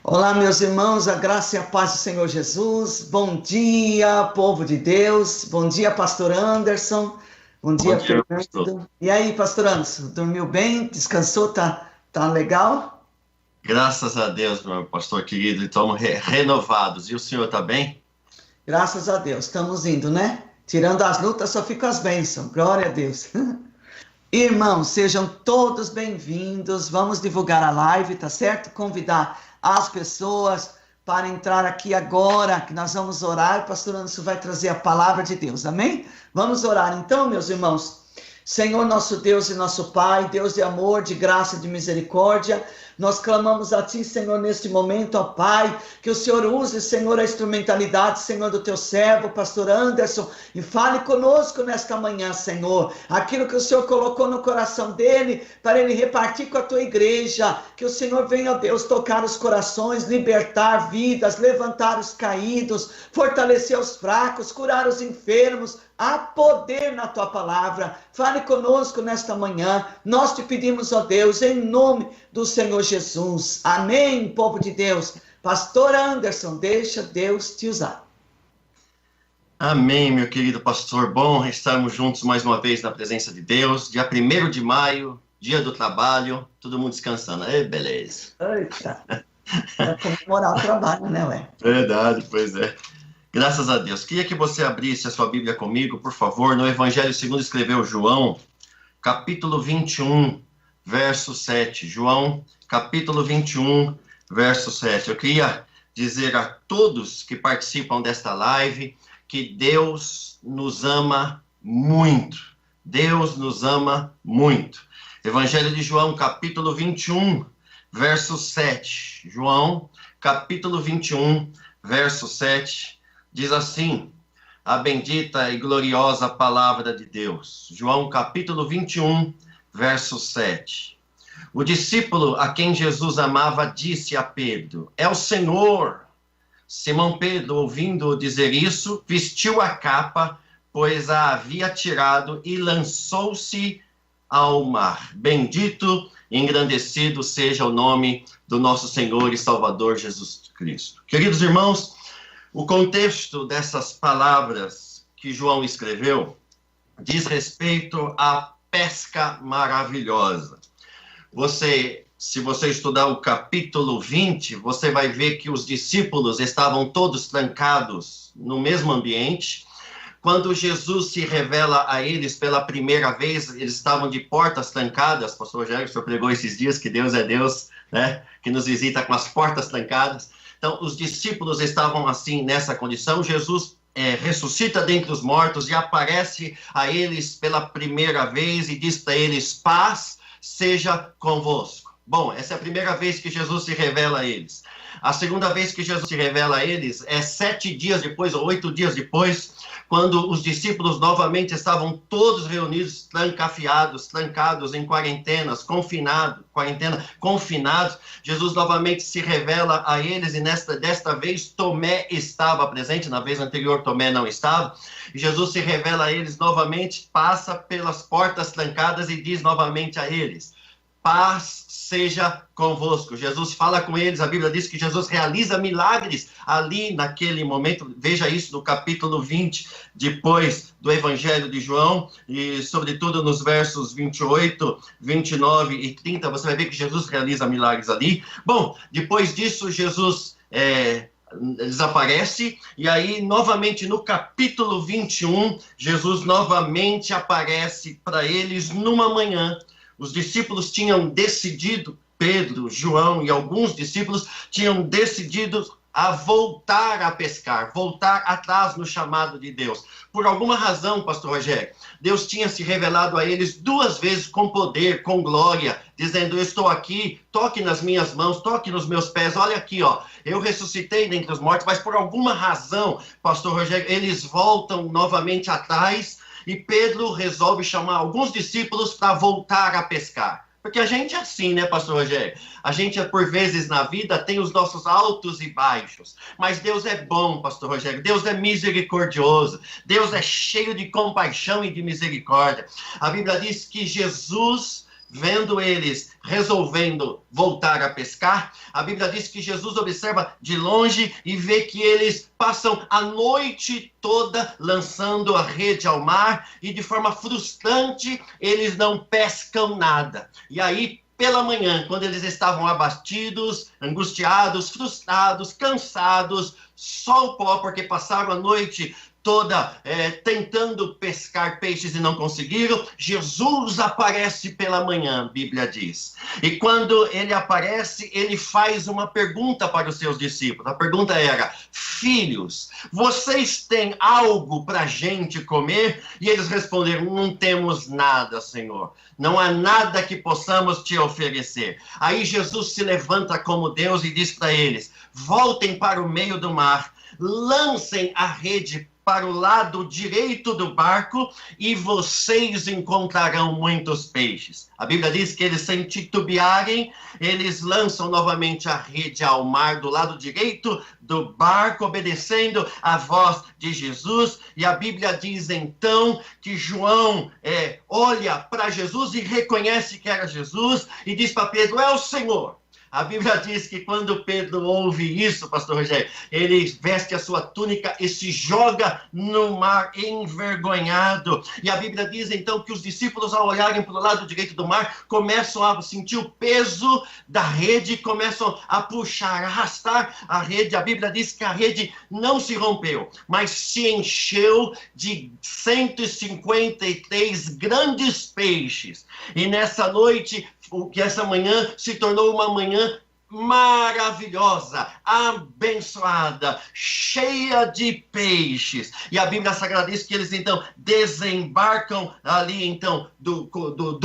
Olá, meus irmãos, a graça e a paz do Senhor Jesus. Bom dia, povo de Deus. Bom dia, pastor Anderson. Bom Bom dia, dia, pastor. Fernando. E aí, pastor Anderson, dormiu bem? Descansou? Tá legal? Graças a Deus, meu pastor querido, estamos renovados. E o senhor está bem? Graças a Deus, estamos indo, né? Tirando as lutas, só ficam as bênçãos. Glória a Deus. Irmãos, sejam todos bem-vindos. Vamos divulgar a live, tá certo? Convidar as pessoas para entrar aqui agora, que nós vamos orar. O pastor Anderson vai trazer a palavra de Deus, amém? Vamos orar então, meus irmãos. Senhor, nosso Deus e nosso Pai, Deus de amor, de graça e de misericórdia, nós clamamos a Ti, Senhor, neste momento, ó Pai, que o Senhor use, Senhor, a instrumentalidade, Senhor, do Teu servo, pastor Anderson, e fale conosco nesta manhã, Senhor, aquilo que o Senhor colocou no coração dele, para ele repartir com a Tua igreja, que o Senhor venha, ó Deus, tocar os corações, libertar vidas, levantar os caídos, fortalecer os fracos, curar os enfermos. Há poder na Tua palavra. Fale conosco nesta manhã. Nós te pedimos, ó Deus, em nome do Senhor Jesus. Amém, povo de Deus. Pastor Anderson, deixa Deus te usar. Amém, meu querido pastor. Bom estarmos juntos mais uma vez na presença de Deus. Dia 1º de maio, dia do trabalho, todo mundo descansando. Ei, beleza. Eita, é comemorar o trabalho, né, ué? Verdade, pois é. Graças a Deus. Queria que você abrisse a sua Bíblia comigo, por favor, no Evangelho segundo escreveu João, capítulo 21, verso 7. João, capítulo 21, verso 7. Eu queria dizer a todos que participam desta live que Deus nos ama muito. Deus nos ama muito. Evangelho de João, capítulo 21, verso 7. João, capítulo 21, verso 7. Diz assim, a bendita e gloriosa palavra de Deus. João capítulo 21, verso 7. O discípulo a quem Jesus amava disse a Pedro, é o Senhor. Simão Pedro, ouvindo dizer isso, vestiu a capa, pois a havia tirado e lançou-se ao mar. Bendito e engrandecido seja o nome do nosso Senhor e Salvador Jesus Cristo. Queridos irmãos, o contexto dessas palavras que João escreveu diz respeito à pesca maravilhosa. Se você estudar o capítulo 20, você vai ver que os discípulos estavam todos trancados no mesmo ambiente. Quando Jesus se revela a eles pela primeira vez, eles estavam de portas trancadas. Pastor Rogério, o senhor pregou esses dias que Deus é Deus, né? Que nos visita com as portas trancadas. Então, os discípulos estavam assim, nessa condição. Jesus ressuscita dentre os mortos e aparece a eles pela primeira vez e diz para eles, paz seja convosco. Bom, essa é a primeira vez que Jesus se revela a eles. A segunda vez que Jesus se revela a eles é 7 dias depois, ou 8 dias depois, quando os discípulos novamente estavam todos reunidos, trancados em confinados. Jesus novamente se revela a eles e desta vez Tomé estava presente, na vez anterior Tomé não estava. E Jesus se revela a eles novamente, passa pelas portas trancadas e diz novamente a eles, paz seja convosco. Jesus fala com eles, a Bíblia diz que Jesus realiza milagres ali naquele momento. Veja isso no capítulo 20, depois do Evangelho de João, e sobretudo nos versos 28, 29 e 30, você vai ver que Jesus realiza milagres ali. Bom, depois disso, Jesus desaparece, e aí novamente no capítulo 21, Jesus novamente aparece para eles numa manhã. Os discípulos tinham decidido, Pedro, João e alguns discípulos tinham decidido a voltar a pescar, voltar atrás no chamado de Deus. Por alguma razão, pastor Rogério, Deus tinha se revelado a eles 2 vezes com poder, com glória, dizendo, eu estou aqui, toque nas minhas mãos, toque nos meus pés, olha aqui, ó, eu ressuscitei dentre os mortos, mas por alguma razão, pastor Rogério, eles voltam novamente atrás, e Pedro resolve chamar alguns discípulos para voltar a pescar. Porque a gente é assim, né, pastor Rogério? A gente, por vezes, na vida, tem os nossos altos e baixos. Mas Deus é bom, pastor Rogério. Deus é misericordioso. Deus é cheio de compaixão e de misericórdia. A Bíblia diz que Jesus vendo eles resolvendo voltar a pescar, a Bíblia diz que Jesus observa de longe e vê que eles passam a noite toda lançando a rede ao mar e de forma frustrante eles não pescam nada. E aí, pela manhã, quando eles estavam abatidos, angustiados, frustrados, cansados, só o pó, porque passaram a noite toda tentando pescar peixes e não conseguiram, Jesus aparece pela manhã, a Bíblia diz. E quando ele aparece, ele faz uma pergunta para os seus discípulos. A pergunta era: filhos, vocês têm algo para a gente comer? E eles responderam: não temos nada, Senhor. Não há nada que possamos te oferecer. Aí Jesus se levanta como Deus e diz para eles: voltem para o meio do mar, lancem a rede para o lado direito do barco e vocês encontrarão muitos peixes. A Bíblia diz que eles, sem titubearem, eles lançam novamente a rede ao mar do lado direito do barco, obedecendo a voz de Jesus. E a Bíblia diz então que João olha para Jesus e reconhece que era Jesus e diz para Pedro: é o Senhor. A Bíblia diz que quando Pedro ouve isso, pastor Rogério, ele veste a sua túnica e se joga no mar envergonhado. E a Bíblia diz então que os discípulos, ao olharem para o lado direito do mar, começam a sentir o peso da rede, começam a puxar, a arrastar a rede. A Bíblia diz que a rede não se rompeu, mas se encheu de 153 grandes peixes. E nessa noite, que essa manhã se tornou uma manhã maravilhosa, abençoada, cheia de peixes. E a Bíblia Sagrada diz que eles então desembarcam ali então do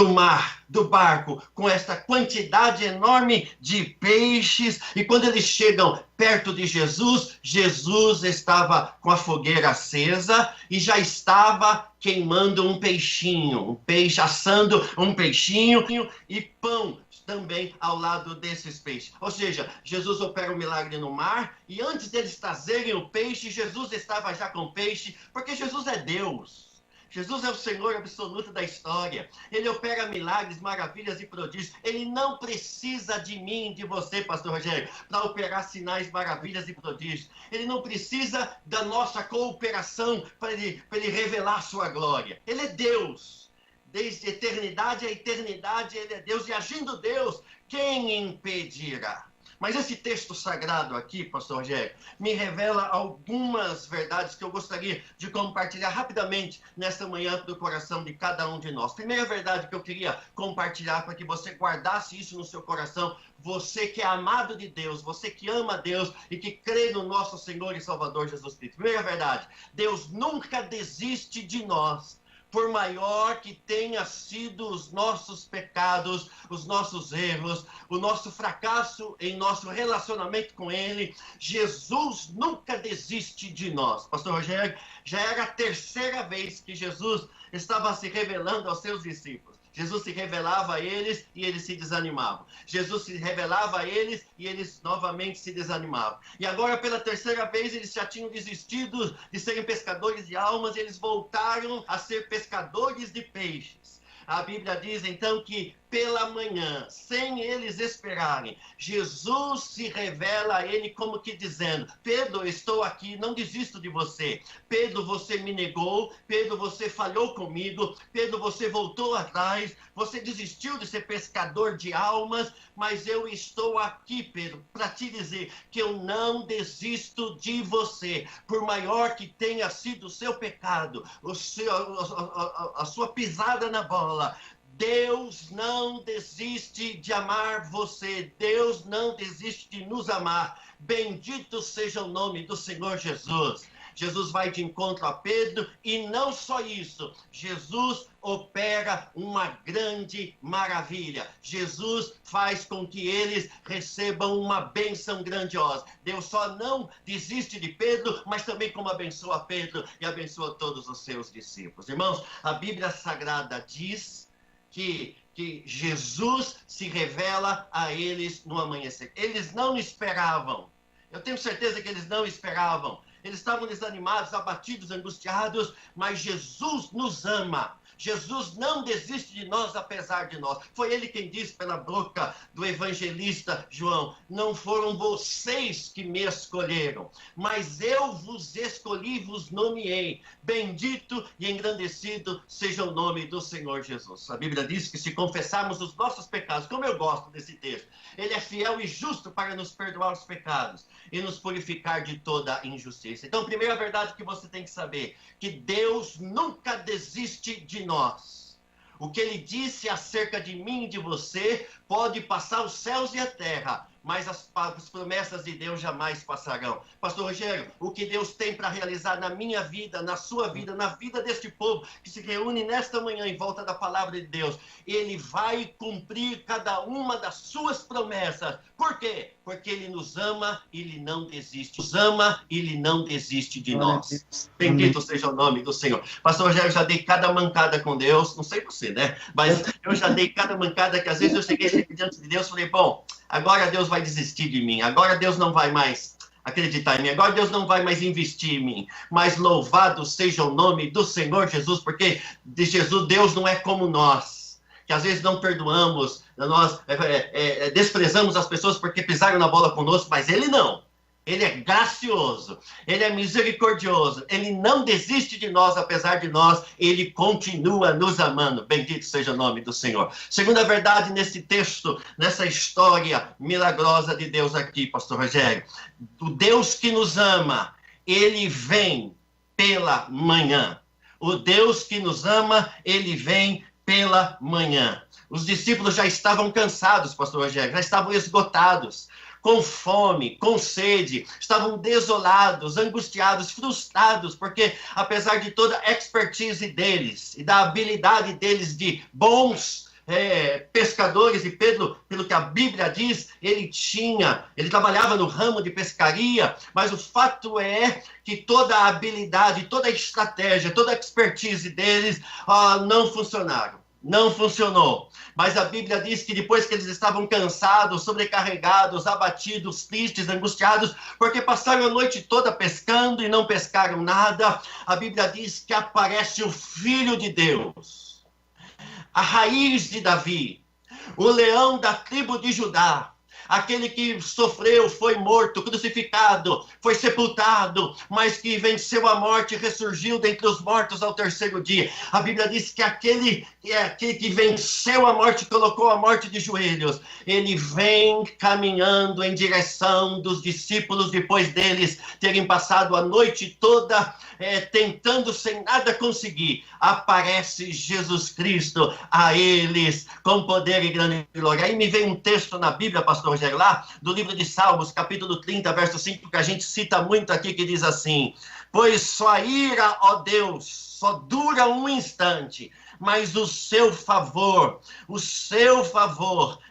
mar, do barco, com esta quantidade enorme de peixes. E quando eles chegam perto de Jesus, Jesus estava com a fogueira acesa e já estava queimando um peixinho, um peixe, assando um peixinho e pão também ao lado desses peixes. Ou seja, Jesus opera um milagre no mar e antes deles trazerem o peixe, Jesus estava já com peixe, porque Jesus é Deus. Jesus é o Senhor absoluto da história. Ele opera milagres, maravilhas e prodígios. Ele não precisa de mim, de você, pastor Rogério, para operar sinais, maravilhas e prodígios. Ele não precisa da nossa cooperação para ele revelar sua glória. Ele é Deus. Desde eternidade a eternidade, ele é Deus. E agindo Deus, quem impedirá? Mas esse texto sagrado aqui, pastor Rogério, me revela algumas verdades que eu gostaria de compartilhar rapidamente nesta manhã do coração de cada um de nós. Primeira verdade que eu queria compartilhar para que você guardasse isso no seu coração, você que é amado de Deus, você que ama Deus e que crê no nosso Senhor e Salvador Jesus Cristo. Primeira verdade: Deus nunca desiste de nós. Por maior que tenha sido os nossos pecados, os nossos erros, o nosso fracasso em nosso relacionamento com Ele, Jesus nunca desiste de nós. Pastor Rogério, já era a terceira vez que Jesus estava se revelando aos seus discípulos. Jesus se revelava a eles e eles se desanimavam. Jesus se revelava a eles e eles novamente se desanimavam. E agora, pela terceira vez, eles já tinham desistido de serem pescadores de almas e eles voltaram a ser pescadores de peixes. A Bíblia diz, então, que pela manhã, sem eles esperarem, Jesus se revela a ele como que dizendo: Pedro, eu estou aqui, não desisto de você. Pedro, você me negou. Pedro, você falhou comigo. Pedro, você voltou atrás. Você desistiu de ser pescador de almas. Mas eu estou aqui, Pedro, para te dizer que eu não desisto de você. Por maior que tenha sido o seu pecado, a sua pisada na bola, Deus não desiste de amar você. Deus não desiste de nos amar. Bendito seja o nome do Senhor Jesus. Jesus vai de encontro a Pedro e não só isso. Jesus opera uma grande maravilha. Jesus faz com que eles recebam uma bênção grandiosa. Deus só não desiste de Pedro, mas também como abençoa Pedro e abençoa todos os seus discípulos. Irmãos, a Bíblia Sagrada diz que Jesus se revela a eles no amanhecer. Eles não esperavam. Eu tenho certeza que eles não esperavam. Eles estavam desanimados, abatidos, angustiados, mas Jesus nos ama. Jesus não desiste de nós, apesar de nós. Foi ele quem disse pela boca do evangelista João: não foram vocês que me escolheram, mas eu vos escolhi e vos nomeei. Bendito e engrandecido seja o nome do Senhor Jesus. A Bíblia diz que se confessarmos os nossos pecados, como eu gosto desse texto, ele é fiel e justo para nos perdoar os pecados e nos purificar de toda injustiça. Então, a primeira verdade que você tem que saber, que Deus nunca desiste de nós. O que ele disse acerca de mim e de você pode passar os céus e a terra, mas as promessas de Deus jamais passarão. Pastor Rogério, o que Deus tem para realizar na minha vida, na sua vida, na vida deste povo que se reúne nesta manhã em volta da palavra de Deus, ele vai cumprir cada uma das suas promessas. Por quê? Porque ele nos ama e ele não desiste. Nos ama e ele não desiste de nós. Bendito seja o nome do Senhor. Pastor Rogério, eu já dei cada mancada com Deus, não sei você, né? Mas eu já dei cada mancada que às vezes eu cheguei diante de Deus e falei, bom, agora Deus vai desistir de mim, agora Deus não vai mais acreditar em mim, agora Deus não vai mais investir em mim. Mas louvado seja o nome do Senhor Jesus, porque de Jesus, Deus não é como nós, que às vezes não perdoamos, nós desprezamos as pessoas porque pisaram na bola conosco, mas Ele não. Ele é gracioso, ele é misericordioso, ele não desiste de nós, apesar de nós, ele continua nos amando. Bendito seja o nome do Senhor. Segunda verdade nesse texto, nessa história milagrosa de Deus aqui, pastor Rogério. O Deus que nos ama, ele vem pela manhã. O Deus que nos ama, ele vem pela manhã. Os discípulos já estavam cansados, pastor Rogério, já estavam esgotados, com fome, com sede, estavam desolados, angustiados, frustrados, porque apesar de toda a expertise deles e da habilidade deles de bons pescadores, e Pedro, pelo que a Bíblia diz, ele trabalhava no ramo de pescaria, mas o fato é que toda a habilidade, toda a estratégia, toda a expertise deles não funcionaram. Não funcionou. Mas a Bíblia diz que depois que eles estavam cansados, sobrecarregados, abatidos, tristes, angustiados, porque passaram a noite toda pescando e não pescaram nada, a Bíblia diz que aparece o Filho de Deus, a raiz de Davi, o leão da tribo de Judá, aquele que sofreu, foi morto, crucificado, foi sepultado, mas que venceu a morte e ressurgiu dentre os mortos ao terceiro dia. A Bíblia diz que aquele que venceu a morte, colocou a morte de joelhos, ele vem caminhando em direção dos discípulos, depois deles terem passado a noite toda tentando sem nada conseguir. Aparece Jesus Cristo a eles com poder e grande glória. Aí me vem um texto na Bíblia, pastor Rogério, lá do livro de Salmos, capítulo 30, verso 5, que a gente cita muito aqui, que diz assim: pois sua ira, ó Deus, só dura um instante, mas o seu favor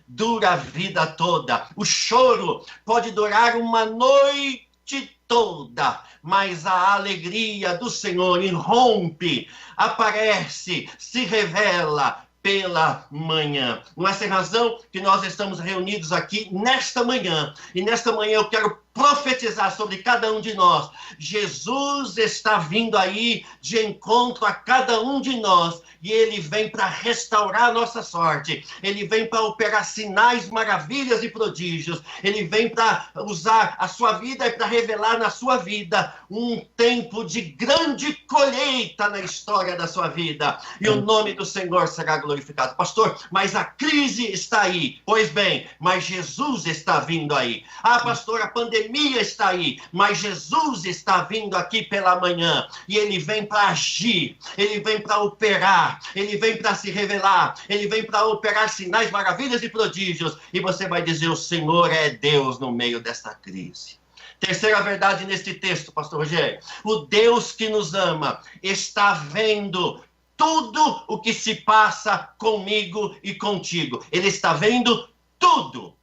dura a vida toda. O choro pode durar uma noite toda, mas a alegria do Senhor irrompe, aparece, se revela pela manhã. Não é sem razão que nós estamos reunidos aqui nesta manhã. E nesta manhã eu quero profetizar sobre cada um de nós. Jesus está vindo aí de encontro a cada um de nós. E ele vem para restaurar a nossa sorte. Ele vem para operar sinais, maravilhas e prodígios. Ele vem para usar a sua vida e para revelar na sua vida um tempo de grande colheita na história da sua vida. E o nome do Senhor será glorificado. Pastor, mas a crise está aí. Pois bem, mas Jesus está vindo aí. Ah, pastor, a pandemia está aí. Mas Jesus está vindo aqui pela manhã. E ele vem para agir. Ele vem para operar. Ele vem para se revelar, ele vem para operar sinais, maravilhas e prodígios, e você vai dizer: o Senhor é Deus no meio desta crise. Terceira verdade neste texto, pastor Rogério: o Deus que nos ama está vendo tudo o que se passa comigo e contigo. Ele está vendo tudo,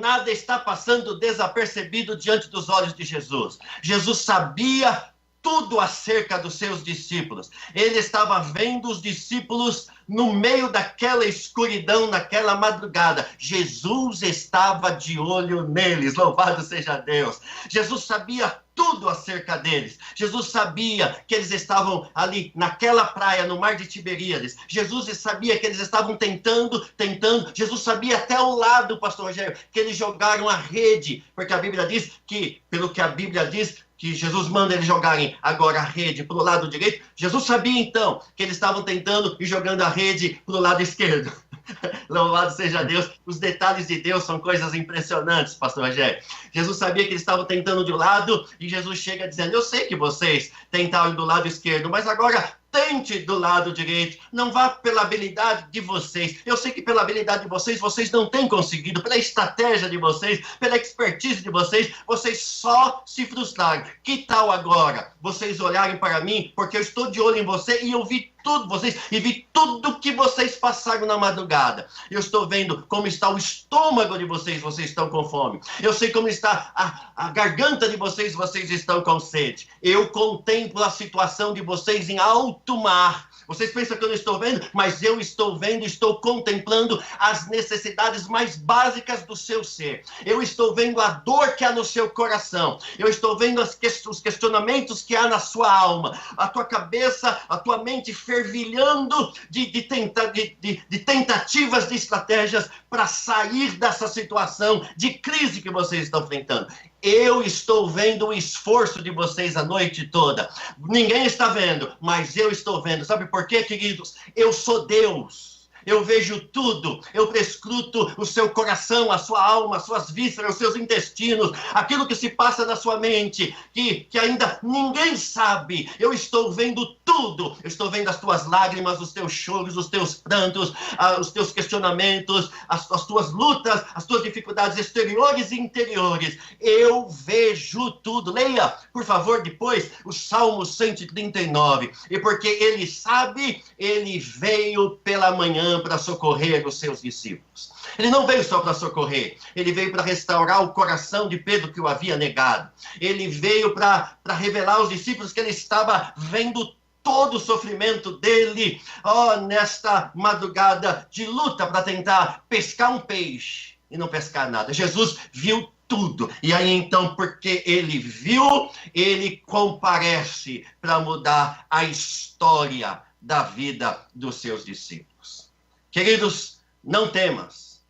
nada está passando desapercebido diante dos olhos de Jesus. Jesus sabia tudo acerca dos seus discípulos. Ele estava vendo os discípulos no meio daquela escuridão, naquela madrugada. Jesus estava de olho neles, louvado seja Deus. Jesus sabia tudo acerca deles. Jesus sabia que eles estavam ali naquela praia, no mar de Tiberíades. Jesus sabia que eles estavam tentando. Jesus sabia até o lado, pastor Rogério, que eles jogaram a rede, porque a Bíblia diz que, pelo que a Bíblia diz, que Jesus manda eles jogarem agora a rede para o lado direito. Jesus sabia então que eles estavam tentando e jogando a rede para o lado esquerdo. Louvado seja Deus. Os detalhes de Deus são coisas impressionantes, pastor Rogério. Jesus sabia que eles estavam tentando de um lado e Jesus chega dizendo: eu sei que vocês tentaram do lado esquerdo, mas agora tente do lado direito. Não vá pela habilidade de vocês. Eu sei que pela habilidade de vocês, vocês não têm conseguido. Pela estratégia de vocês, pela expertise de vocês, vocês só se frustraram. Que tal agora vocês olharem para mim, porque eu estou de olho em você e eu vi tudo vocês, e vi tudo que vocês passaram na madrugada. Eu estou vendo como está o estômago de vocês estão com fome. Eu sei como está a garganta de vocês estão com sede. Eu contemplo a situação de vocês em alto mar. Vocês pensam que eu não estou vendo? Mas eu estou vendo, estou contemplando as necessidades mais básicas do seu ser. Eu estou vendo a dor que há no seu coração. Eu estou vendo os questionamentos que há na sua alma. A tua cabeça, a tua mente fervilhando de tentativas, de estratégias para sair dessa situação de crise que vocês estão enfrentando. Eu estou vendo o esforço de vocês a noite toda. Ninguém está vendo, mas eu estou vendo. Sabe por quê, queridos? Eu sou Deus. Eu vejo tudo, eu prescruto o seu coração, a sua alma, as suas vísceras, os seus intestinos, aquilo que se passa na sua mente, que ainda ninguém sabe. Eu estou vendo tudo, eu estou vendo as tuas lágrimas, os teus choros, os teus prantos, os teus questionamentos, as tuas lutas, as tuas dificuldades exteriores e interiores. Eu vejo tudo. Leia, por favor, depois o Salmo 139. E porque ele sabe, ele veio pela manhã para socorrer os seus discípulos. Ele não veio só para socorrer, ele veio para restaurar o coração de Pedro que o havia negado. Ele veio para revelar aos discípulos que ele estava vendo todo o sofrimento dele, nesta madrugada de luta para tentar pescar um peixe e não pescar nada. Jesus viu tudo. E aí então, porque ele viu, ele comparece para mudar a história da vida dos seus discípulos. Queridos, não temamos.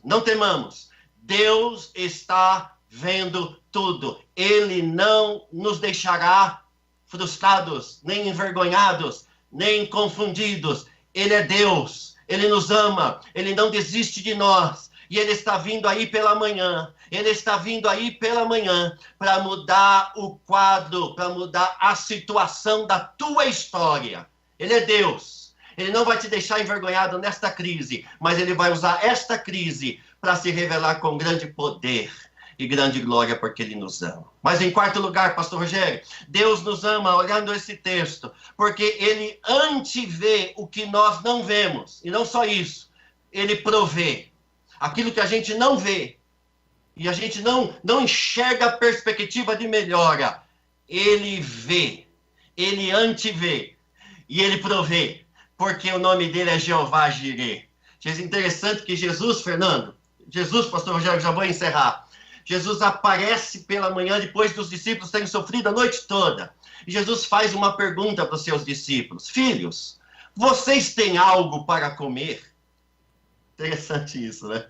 Não temamos. Deus está vendo tudo. Ele não nos deixará frustrados, nem envergonhados, nem confundidos. Ele é Deus. Ele nos ama. Ele não desiste de nós. E ele está vindo aí pela manhã. Ele está vindo aí pela manhã para mudar o quadro, para mudar a situação da tua história. Ele é Deus. Ele não vai te deixar envergonhado nesta crise, mas ele vai usar esta crise para se revelar com grande poder e grande glória, porque ele nos ama. Mas em quarto lugar, pastor Rogério, Deus nos ama, olhando esse texto, porque ele antevê o que nós não vemos. E não só isso, ele provê aquilo que a gente não vê. E a gente não enxerga a perspectiva de melhora. Ele vê, ele antevê e ele provê. Porque o nome dele é Jeová Jireh. É interessante que Jesus, pastor Rogério, já vou encerrar. Jesus aparece pela manhã depois dos discípulos terem sofrido a noite toda. E Jesus faz uma pergunta para os seus discípulos. Filhos, vocês têm algo para comer? Interessante isso, né?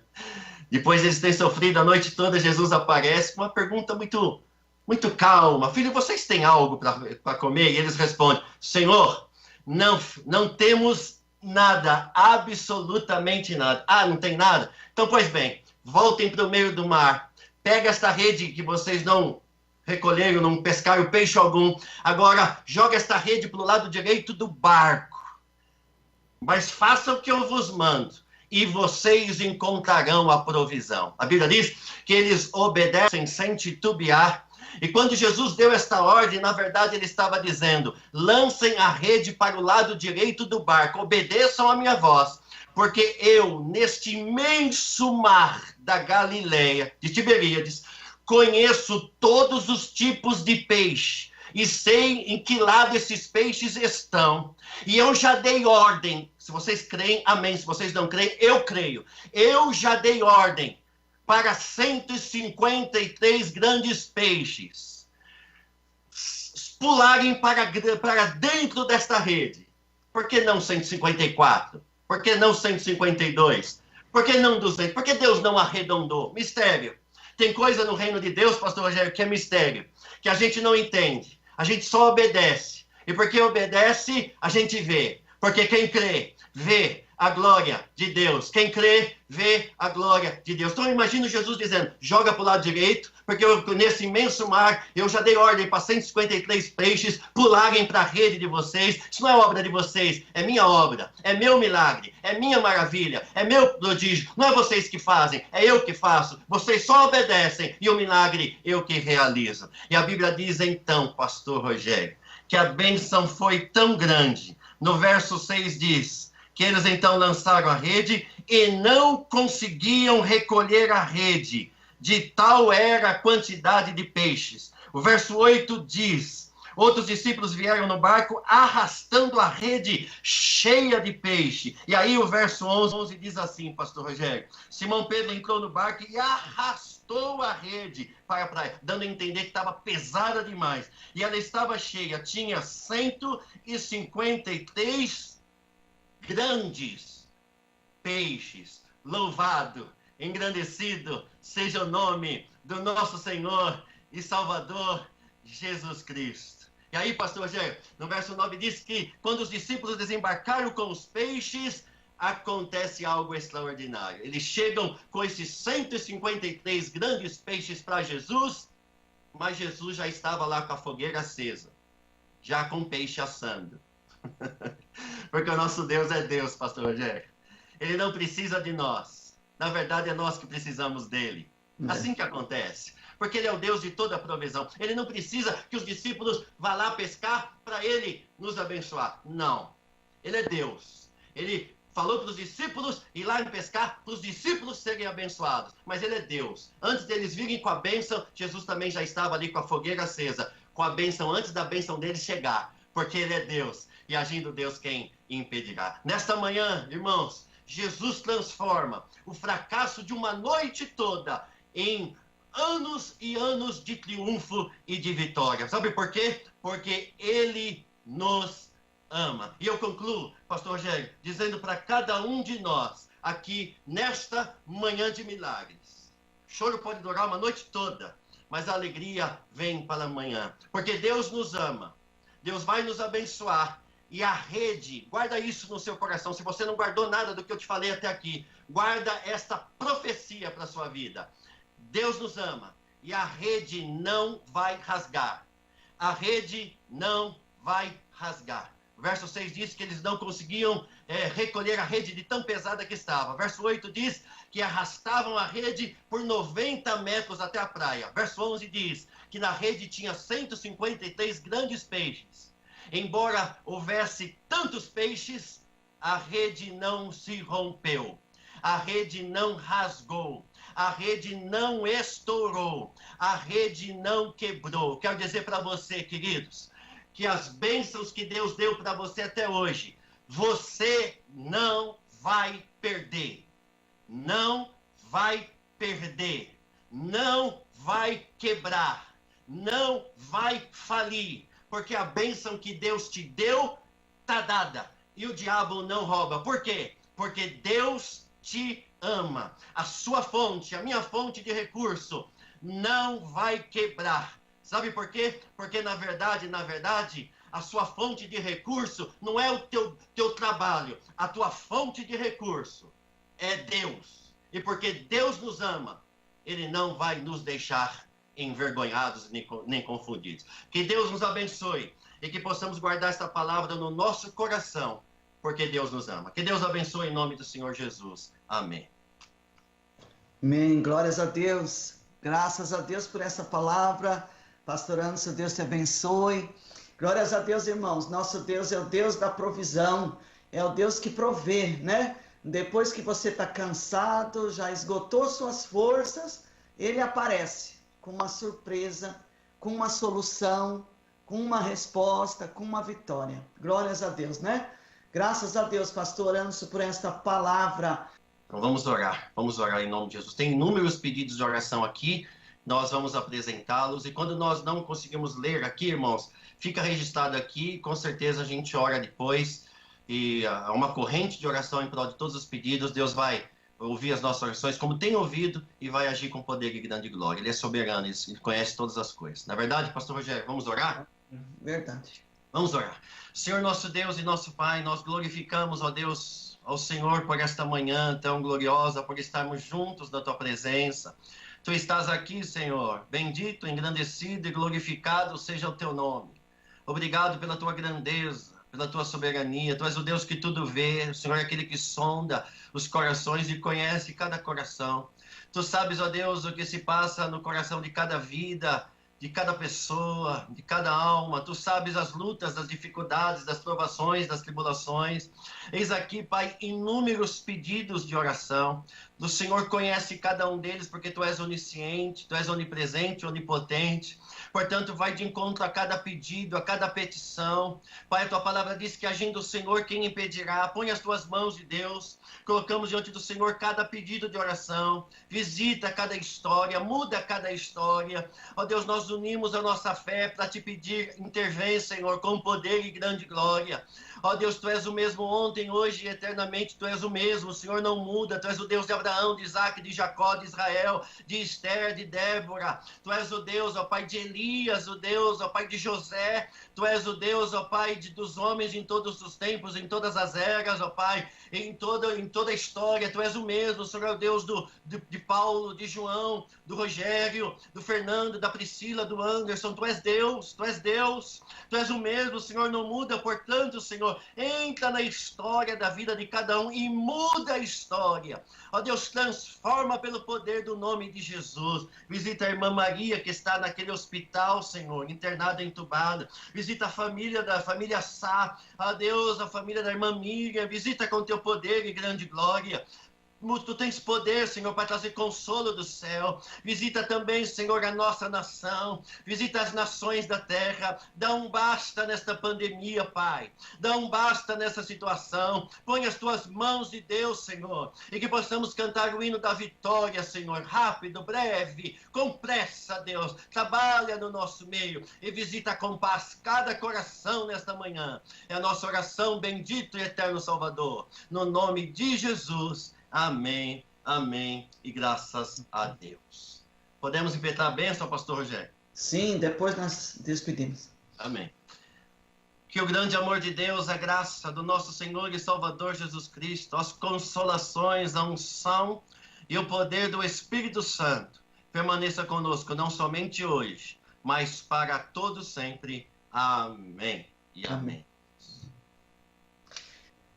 Depois eles terem sofrido a noite toda, Jesus aparece com uma pergunta muito, muito calma. Filho, vocês têm algo para comer? E eles respondem, Senhor, não temos nada, absolutamente nada. Ah, não tem nada? Então, pois bem, voltem para o meio do mar. Pega esta rede que vocês não recolheram, não pescaram peixe algum. Agora, joga esta rede para o lado direito do barco. Mas façam o que eu vos mando, e vocês encontrarão a provisão. A Bíblia diz que eles obedecem sem titubear. E quando Jesus deu esta ordem, na verdade ele estava dizendo, lancem a rede para o lado direito do barco, obedeçam a minha voz, porque eu, neste imenso mar da Galileia, de Tiberíades, conheço todos os tipos de peixe, e sei em que lado esses peixes estão, e eu já dei ordem, se vocês creem, amém, se vocês não creem, eu creio, eu já dei ordem, para 153 grandes peixes. pularem para dentro desta rede. Por que não 154? Por que não 152? Por que não 200? Por que Deus não arredondou? Mistério. Tem coisa no reino de Deus, pastor Rogério, que é mistério, que a gente não entende. A gente só obedece. E porque obedece, a gente vê. Porque quem crê, vê a glória de Deus. Quem crê, vê a glória de Deus. Então eu imagino Jesus dizendo, joga para o lado direito, porque nesse imenso mar, eu já dei ordem para 153 peixes pularem para a rede de vocês. Isso não é obra de vocês, é minha obra, é meu milagre, é minha maravilha, é meu prodígio. Não é vocês que fazem, é eu que faço. Vocês só obedecem e o milagre eu que realizo. E a Bíblia diz então, pastor Rogério, que a bênção foi tão grande. No verso 6 diz que eles então lançaram a rede e não conseguiam recolher a rede, de tal era a quantidade de peixes. O verso 8 diz, outros discípulos vieram no barco arrastando a rede cheia de peixe. E aí o verso 11 diz assim, pastor Rogério, Simão Pedro entrou no barco e arrastou a rede para a praia, dando a entender que estava pesada demais. E ela estava cheia, tinha 153 grandes peixes. Louvado, engrandecido seja o nome do nosso Senhor e Salvador Jesus Cristo. E aí, pastor Rogério, no verso 9 diz que quando os discípulos desembarcaram com os peixes, acontece algo extraordinário. Eles chegam com esses 153 grandes peixes para Jesus, mas Jesus já estava lá com a fogueira acesa, já com o peixe assando. Porque o nosso Deus é Deus, pastor Rogério. Ele não precisa de nós. Na verdade, é nós que precisamos dele. Assim que acontece. Porque ele é o Deus de toda a provisão. Ele não precisa que os discípulos vá lá pescar para ele nos abençoar. Não. Ele é Deus. Ele falou para os discípulos ir lá pescar, para os discípulos serem abençoados. Mas ele é Deus. Antes deles virem com a bênção, Jesus também já estava ali com a fogueira acesa. Com a bênção, antes da bênção dele chegar. Porque ele é Deus. E agindo Deus, quem impedirá? Nesta manhã, irmãos, Jesus transforma o fracasso de uma noite toda em anos e anos de triunfo e de vitória. Sabe por quê? Porque ele nos ama. E eu concluo, pastor Rogério, dizendo para cada um de nós, aqui nesta manhã de milagres, o choro pode durar uma noite toda, mas a alegria vem para amanhã. Porque Deus nos ama. Deus vai nos abençoar. E a rede, guarda isso no seu coração. Se você não guardou nada do que eu te falei até aqui, guarda esta profecia para a sua vida. Deus nos ama e a rede não vai rasgar. A rede não vai rasgar. O verso 6 diz que eles não conseguiam recolher a rede de tão pesada que estava. Verso 8 diz que arrastavam a rede por 90 metros até a praia. Verso 11 diz que na rede tinha 153 grandes peixes. Embora houvesse tantos peixes, a rede não se rompeu, a rede não rasgou, a rede não estourou, a rede não quebrou. Quero dizer para você, queridos, que as bênçãos que Deus deu para você até hoje, você não vai perder, não vai perder, não vai quebrar, não vai falir. Porque a bênção que Deus te deu, está dada. E o diabo não rouba. Por quê? Porque Deus te ama. A sua fonte, a minha fonte de recurso, não vai quebrar. Sabe por quê? Porque na verdade, a sua fonte de recurso não é o teu trabalho. A tua fonte de recurso é Deus. E porque Deus nos ama, Ele não vai nos deixar envergonhados nem confundidos. Que Deus nos abençoe e que possamos guardar esta palavra no nosso coração, porque Deus nos ama. Que Deus abençoe em nome do Senhor Jesus. Amém. Amém. Glórias a Deus. Graças a Deus por essa palavra. Pastor Anderson, Deus te abençoe. Glórias a Deus, irmãos. Nosso Deus é o Deus da provisão. É o Deus que provê, né? Depois que você está cansado, já esgotou suas forças, Ele aparece com uma surpresa, com uma solução, com uma resposta, com uma vitória. Glórias a Deus, né? Graças a Deus, pastor Anderson, por esta palavra. Então vamos orar em nome de Jesus. Tem inúmeros pedidos de oração aqui, nós vamos apresentá-los. E quando nós não conseguimos ler aqui, irmãos, fica registrado aqui, com certeza a gente ora depois. E há uma corrente de oração em prol de todos os pedidos. Deus vai ouvir as nossas orações como tem ouvido e vai agir com poder e grande glória. Ele é soberano, ele conhece todas as coisas. Na verdade, pastor Rogério, vamos orar? Verdade. Vamos orar. Senhor nosso Deus e nosso Pai, nós glorificamos, ó Deus, ao Senhor por esta manhã tão gloriosa, por estarmos juntos na Tua presença. Tu estás aqui, Senhor, bendito, engrandecido e glorificado seja o Teu nome. Obrigado pela Tua grandeza, pela Tua soberania. Tu és o Deus que tudo vê, o Senhor é aquele que sonda os corações e conhece cada coração. Tu sabes, ó Deus, o que se passa no coração de cada vida, de cada pessoa, de cada alma. Tu sabes as lutas, as dificuldades, das provações, das tribulações. Eis aqui, Pai, inúmeros pedidos de oração. O Senhor conhece cada um deles, porque Tu és onisciente, Tu és onipresente, onipotente. Portanto, vai de encontro a cada pedido, a cada petição. Pai, a Tua palavra diz que agindo o Senhor, quem impedirá? Põe as Tuas mãos de Deus. Colocamos diante do Senhor cada pedido de oração. Visita cada história, muda cada história. Ó Deus, nós unimos a nossa fé para Te pedir, intervém, Senhor, com poder e grande glória. Ó Deus, Tu és o mesmo ontem, hoje e eternamente. Tu és o mesmo, o Senhor não muda. Tu és o Deus de Abraão, de Isaac, de Jacó, de Israel, de Esther, de Débora. Tu és o Deus, ó Pai, de Elias, o Deus, ó Pai, de José. Tu és o Deus, ó Pai, dos homens em todos os tempos, em todas as eras, ó Pai, em toda a história. Tu és o mesmo, o Senhor é o Deus de Paulo, de João, do Rogério, do Fernando, da Priscila, do Anderson. Tu és Deus, Tu és Deus. Tu és o mesmo, o Senhor não muda. Portanto, Senhor, entra na história da vida de cada um e muda a história. Ó Deus, transforma pelo poder do nome de Jesus. Visita a irmã Maria, que está naquele hospital, Senhor, internada, entubada. Visita a família Sá. Ó Deus, a família da irmã Miriam. Visita com Teu poder e grande glória. Tu tens poder, Senhor, para trazer consolo do céu. Visita também, Senhor, a nossa nação. Visita as nações da terra. Dá um basta nesta pandemia, Pai. Dá um basta nessa situação. Põe as Tuas mãos de Deus, Senhor. E que possamos cantar o hino da vitória, Senhor. Rápido, breve, com pressa, Deus. Trabalha no nosso meio e visita com paz cada coração nesta manhã. É a nossa oração, bendito e eterno Salvador. No nome de Jesus. Amém, amém e graças a Deus. Podemos impetrar a bênção, pastor Rogério? Sim, depois nós despedimos. Amém. Que o grande amor de Deus, a graça do nosso Senhor e Salvador Jesus Cristo, as consolações, a unção e o poder do Espírito Santo permaneça conosco, não somente hoje, mas para todos sempre. Amém e amém.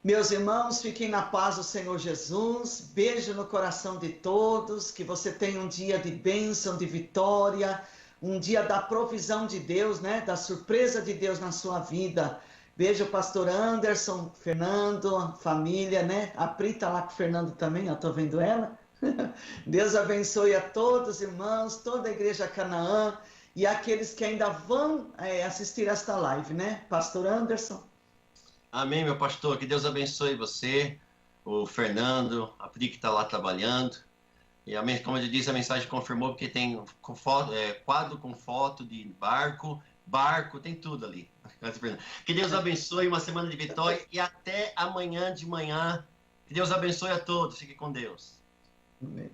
Meus irmãos, fiquem na paz do Senhor Jesus. Beijo no coração de todos. Que você tenha um dia de bênção, de vitória. Um dia da provisão de Deus, né? Da surpresa de Deus na sua vida. Beijo, pastor Anderson, Fernando, família, né? A Pri tá lá com o Fernando também, eu tô vendo ela. Deus abençoe a todos, irmãos, toda a igreja Canaã e aqueles que ainda vão assistir esta live, né? Pastor Anderson. Amém, meu pastor, que Deus abençoe você, o Fernando, a Pri que está lá trabalhando, e amém, como ele disse, a mensagem confirmou, porque tem quadro com foto de barco, tem tudo ali. Que Deus abençoe, uma semana de vitória, e até amanhã de manhã, que Deus abençoe a todos, fique com Deus. Amém.